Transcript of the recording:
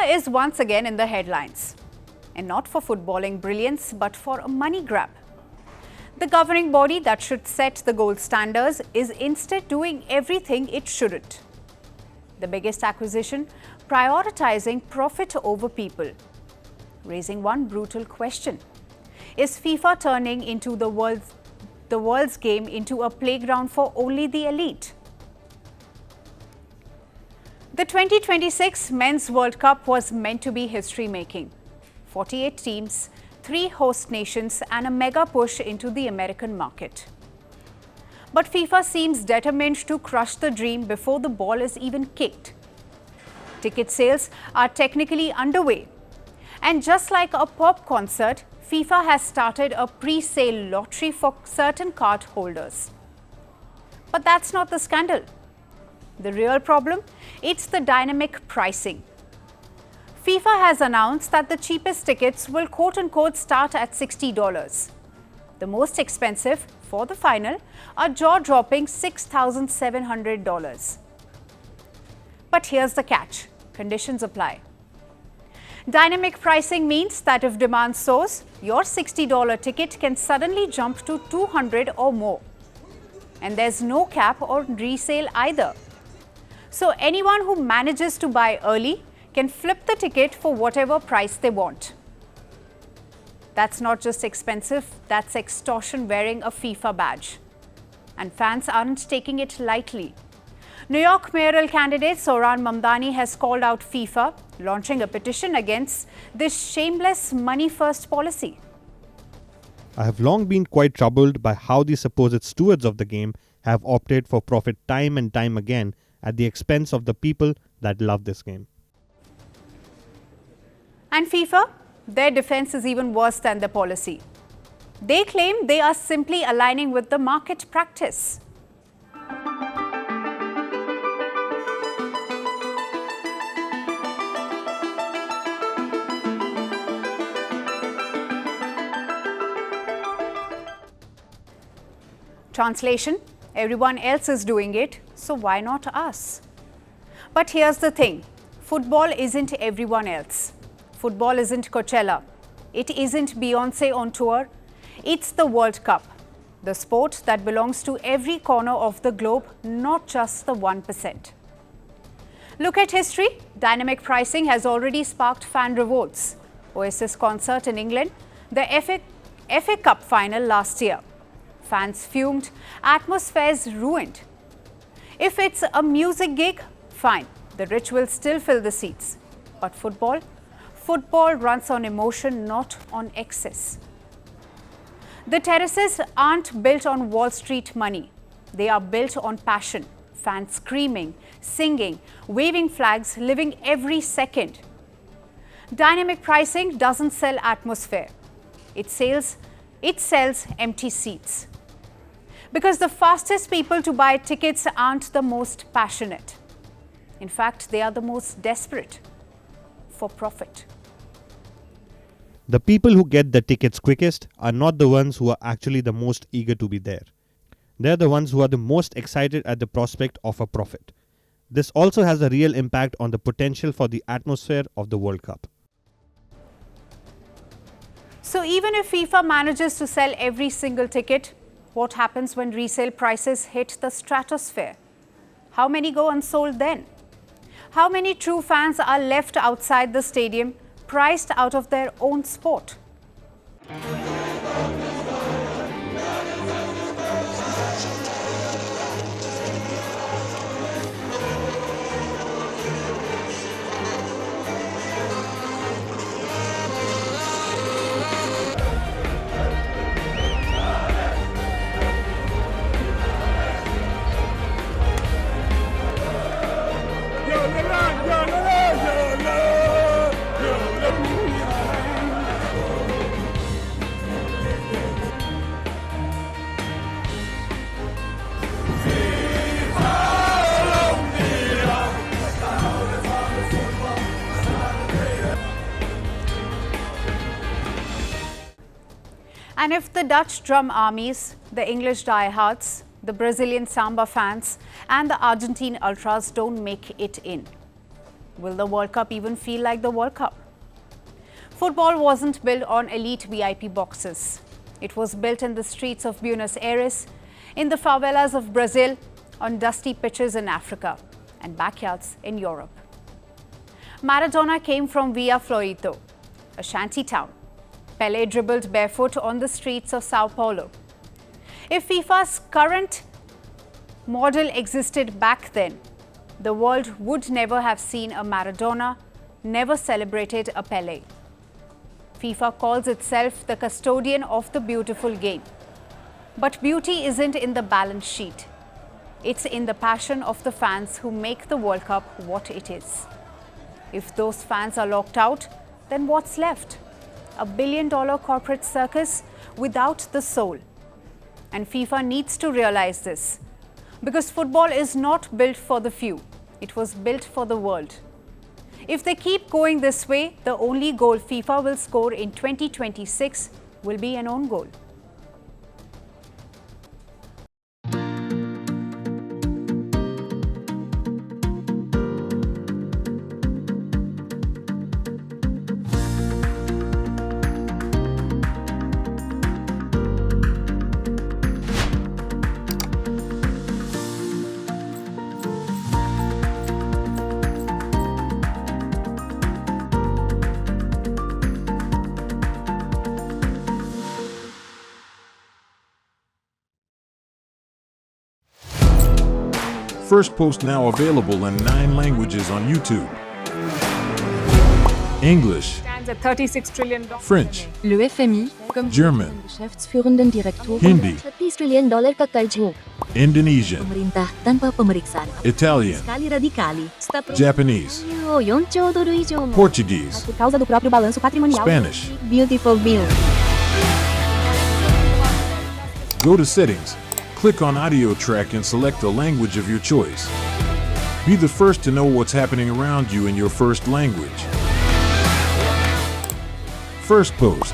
FIFA is once again in the headlines. And not for footballing brilliance, but for a money grab. The governing body that should set the gold standards is instead doing everything it shouldn't. The biggest acquisition, prioritizing profit over people. Raising one brutal question. Is FIFA turning into the world's game into a playground for only the elite? The 2026 Men's World Cup was meant to be history-making. 48 teams, 3 host nations and a mega push into the American market. But FIFA seems determined to crush the dream before the ball is even kicked. Ticket sales are technically underway. And just like a pop concert, FIFA has started a pre-sale lottery for certain card holders. But that's not the scandal. The real problem? It's the dynamic pricing. FIFA has announced that the cheapest tickets will quote-unquote start at $60. The most expensive, for the final, are jaw-dropping $6,700. But here's the catch. Conditions apply. Dynamic pricing means that if demand soars, your $60 ticket can suddenly jump to $200 or more. And there's no cap or resale either. So anyone who manages to buy early can flip the ticket for whatever price they want. That's not just expensive, that's extortion wearing a FIFA badge. And fans aren't taking it lightly. New York mayoral candidate Zohran Mamdani has called out FIFA, launching a petition against this shameless money-first policy. I have long been quite troubled by how the supposed stewards of the game have opted for profit time and time again at the expense of the people that love this game. And FIFA, their defense is even worse than the policy. They claim they are simply aligning with the market practice. Translation: everyone else is doing it, so why not us? But here's the thing, football isn't everyone else. Football isn't Coachella. It isn't Beyonce on tour. It's the World Cup, the sport that belongs to every corner of the globe, not just the 1%. Look at history. Dynamic pricing has already sparked fan revolts. Oasis concert in England, the FA Cup final last year. Fans fumed, atmospheres ruined. If it's a music gig, fine, the rich will still fill the seats. But football runs on emotion, not on excess. The terraces aren't built on Wall Street money. They are built on passion, fans screaming, singing, waving flags, living every second. Dynamic pricing doesn't sell atmosphere. It sells empty seats. Because the fastest people to buy tickets aren't the most passionate. In fact, they are the most desperate for profit. The people who get the tickets quickest are not the ones who are actually the most eager to be there. They're the ones who are the most excited at the prospect of a profit. This also has a real impact on the potential for the atmosphere of the World Cup. So even if FIFA manages to sell every single ticket, what happens when resale prices hit the stratosphere? How many go unsold then? How many true fans are left outside the stadium, priced out of their own sport? And if the Dutch drum armies, the English diehards, the Brazilian samba fans and the Argentine ultras don't make it in, Will the World Cup even feel like the World Cup? Football wasn't built on elite VIP boxes. It was built in the streets of Buenos Aires, in the favelas of Brazil, on dusty pitches in Africa, and backyards in Europe. Maradona came from Villa Florito, a shanty town. Pelé dribbled barefoot on the streets of Sao Paulo. If FIFA's current model existed back then, the world would never have seen a Maradona, never celebrated a Pelé. FIFA calls itself the custodian of the beautiful game. But beauty isn't in the balance sheet. It's in the passion of the fans who make the World Cup what it is. If those fans are locked out, then what's left? A billion-dollar corporate circus without the soul. And FIFA needs to realize this. Because football is not built for the few. It was built for the world. If they keep going this way, the only goal FIFA will score in 2026 will be an own goal. Firstpost now available in 9 languages on YouTube. English, Stands at $36 trillion. French, Le FMI, comme German, Geschäftsführenden Direktor, Hindi, $30 trillion ka karjo. Indonesian, Pemerintah tanpa pemeriksaan. Italian, Sekali radikali. Stop. Japanese, $4 trilhões. Portuguese, Por causa do próprio balanço patrimonial. Spanish. Beautiful bill. Go to Settings, click on Audio Track and select a language of your choice. Be the first to know what's happening around you in your first language. Firstpost.